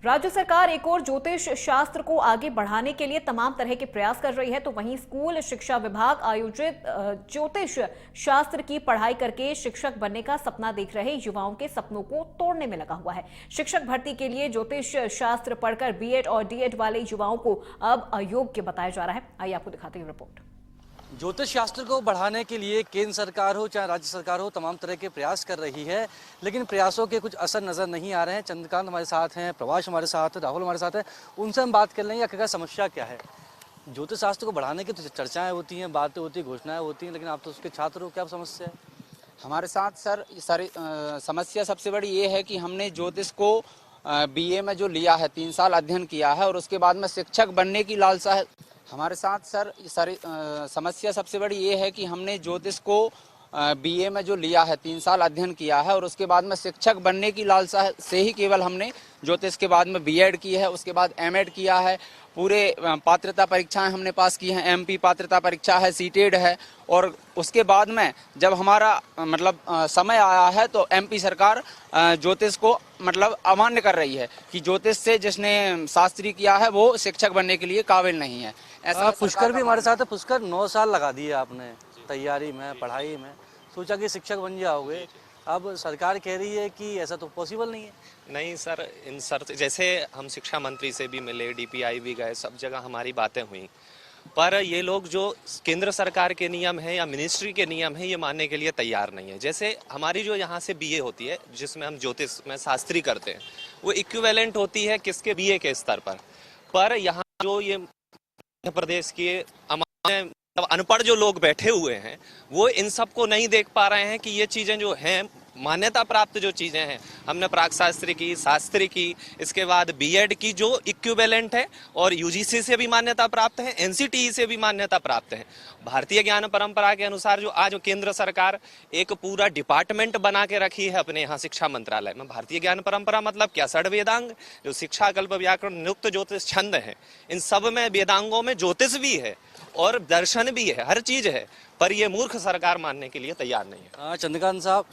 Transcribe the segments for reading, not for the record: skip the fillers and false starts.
राज्य सरकार एक और ज्योतिष शास्त्र को आगे बढ़ाने के लिए तमाम तरह के प्रयास कर रही है, तो वहीं स्कूल शिक्षा विभाग आयोजित ज्योतिष शास्त्र की पढ़ाई करके शिक्षक बनने का सपना देख रहे युवाओं के सपनों को तोड़ने में लगा हुआ है। शिक्षक भर्ती के लिए ज्योतिष शास्त्र पढ़कर बीएड और डीएड वाले युवाओं को अब अयोग्य बताया जा रहा है। आइए आपको दिखाते हैं रिपोर्ट। ज्योतिष शास्त्र को बढ़ाने के लिए केंद्र सरकार हो चाहे राज्य सरकार हो तमाम तरह के प्रयास कर रही है, लेकिन प्रयासों के कुछ असर नजर नहीं आ रहे हैं। चंद्रकांत हमारे साथ हैं, प्रभाष हमारे साथ है, राहुल हमारे साथ है, उनसे हम बात कर लेंगे आखिरकार समस्या क्या है। ज्योतिष शास्त्र को बढ़ाने की तो चर्चाएं होती हैं, बातें होती हैं, घोषणाएं होती हैं, लेकिन आप तो उसके छात्र हो, क्या समस्या है? हमारे साथ सर सारी समस्या सबसे बड़ी ये है कि हमने ज्योतिष को बीए में जो लिया है, 3 साल अध्ययन किया है और उसके बाद में शिक्षक बनने की लालसा है। हमारे साथ सर सारी समस्या सबसे बड़ी ये है कि हमने ज्योतिष को बीए में जो लिया है, 3 साल अध्ययन किया है और उसके बाद में शिक्षक बनने की लालसा से ही केवल हमने ज्योतिष के बाद में बीएड की है, उसके बाद एमएड किया है। पूरे पात्रता परीक्षाएं हमने पास की हैं, एमपी पात्रता परीक्षा है, सीटेड है और उसके बाद में जब हमारा समय आया है तो एमपी सरकार ज्योतिष को अमान्य कर रही है कि ज्योतिष से जिसने शास्त्री किया है वो शिक्षक बनने के लिए काबिल नहीं है। ऐसा पुष्कर भी हमारे साथ है। पुष्कर, 9 साल लगा दिए आपने तैयारी में, पढ़ाई में, सोचा कि शिक्षक बन जाओगे, अब सरकार कह रही है कि ऐसा तो पॉसिबल नहीं है। नहीं सर, इन सर जैसे हम शिक्षा मंत्री से भी मिले, डीपीआई भी गए, सब जगह हमारी बातें हुई, पर ये लोग जो केंद्र सरकार के नियम है या मिनिस्ट्री के नियम है ये मानने के लिए तैयार नहीं है। जैसे हमारी जो यहाँ से बीए होती है, जिसमें हम ज्योतिष में शास्त्री करते हैं, वो इक्विवेलेंट होती है किसके, बीए के स्तर पर यहाँ जो ये मध्य प्रदेश के अनपढ़ जो लोग बैठे हुए हैं वो इन सब को नहीं देख पा रहे हैं कि ये चीजें जो हैं मान्यता प्राप्त जो चीजें हैं, हमने प्राक शास्त्री की, शास्त्री की, इसके बाद बीएड की जो इक्विवेलेंट है और यूजीसी से भी मान्यता प्राप्त है, एनसीटीई से भी मान्यता प्राप्त है। भारतीय ज्ञान परंपरा के अनुसार जो आज केंद्र सरकार एक पूरा डिपार्टमेंट बना के रखी है अपने यहाँ शिक्षा मंत्रालय में। भारतीय ज्ञान परंपरा मतलब क्या? 6 वेदांग, जो शिक्षा, कल्प, व्याकरण, निरुक्त, ज्योतिष, छंद है, इन सब में वेदांगों में ज्योतिष भी है और दर्शन भी है, हर चीज है, पर ये मूर्ख सरकार मानने के लिए तैयार नहीं है। चंद्रकांत साहब,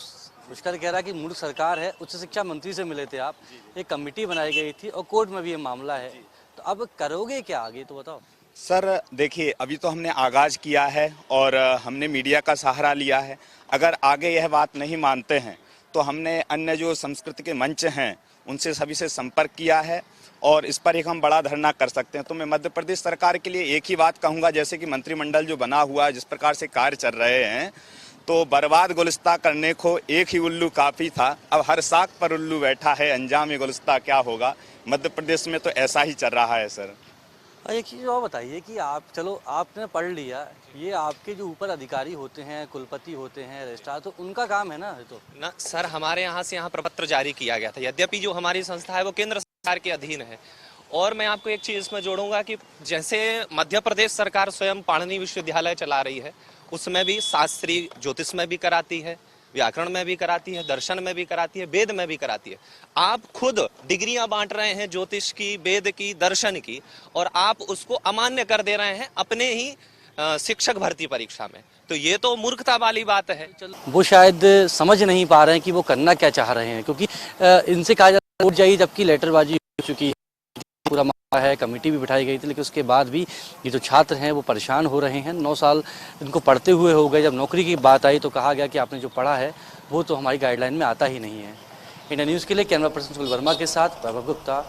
पुष्कर कह रहा है कि मूर्ख सरकार है। उच्च शिक्षा मंत्री से मिले थे आप, एक कमेटी बनाई गई थी और कोर्ट में भी ये मामला है, तो अब करोगे क्या आगे, तो बताओ। सर देखिए, अभी तो हमने आगाज किया है और हमने मीडिया का सहारा लिया है। अगर आगे यह बात नहीं मानते हैं तो हमने अन्य जो संस्कृत के मंच हैं उनसे सभी से संपर्क किया है और इस पर एक हम बड़ा धरना कर सकते हैं। तो मैं मध्य प्रदेश सरकार के लिए एक ही बात कहूँगा, जैसे कि मंत्रिमंडल जो बना हुआ है, जिस प्रकार से कार्य चल रहे हैं, तो बर्बाद गुलिस्ता करने को एक ही उल्लू काफ़ी था। अब हर साख पर उल्लू बैठा है, अंजाम गुलिस्ता क्या होगा। मध्य प्रदेश में तो ऐसा ही चल रहा है सर। एक चीज़ और बताइए कि आप, चलो आपने पढ़ लिया, ये आपके जो ऊपर अधिकारी होते हैं, कुलपति होते हैं, रजिस्ट्रार, तो उनका काम है ना। तो ना सर, हमारे यहाँ से यहाँ प्रपत्र जारी किया गया था, यद्यपि जो हमारी संस्था है वो केंद्र सरकार के अधीन है। और मैं आपको एक चीज इसमें जोड़ूंगा कि जैसे मध्य प्रदेश सरकार स्वयं पाणिनि विश्वविद्यालय चला रही है, उसमें भी शास्त्री ज्योतिष में भी कराती है, व्याकरण में भी कराती है, दर्शन में भी कराती है, वेद में भी कराती है। आप खुद डिग्रियां बांट रहे हैं ज्योतिष की, वेद की, दर्शन की, और आप उसको अमान्य कर दे रहे हैं अपने ही शिक्षक भर्ती परीक्षा में, तो ये तो मूर्खता वाली बात है। वो शायद समझ नहीं पा रहे हैं कि वो करना क्या चाह रहे हैं, क्योंकि इनसे कहा जाता है उठ जाइए, जबकि लेटरबाजी हो चुकी है, पूरा मामला है, कमेटी भी बिठाई गई थी, लेकिन उसके बाद भी ये जो छात्र हैं वो परेशान हो रहे हैं। 9 साल इनको पढ़ते हुए हो गए, जब नौकरी की बात आई तो कहा गया कि आपने जो पढ़ा है वो तो हमारी गाइडलाइन में आता ही नहीं है। इंडिया न्यूज़ के लिए कैमरा पर्सन सुनील वर्मा के साथ वैभव गुप्ता।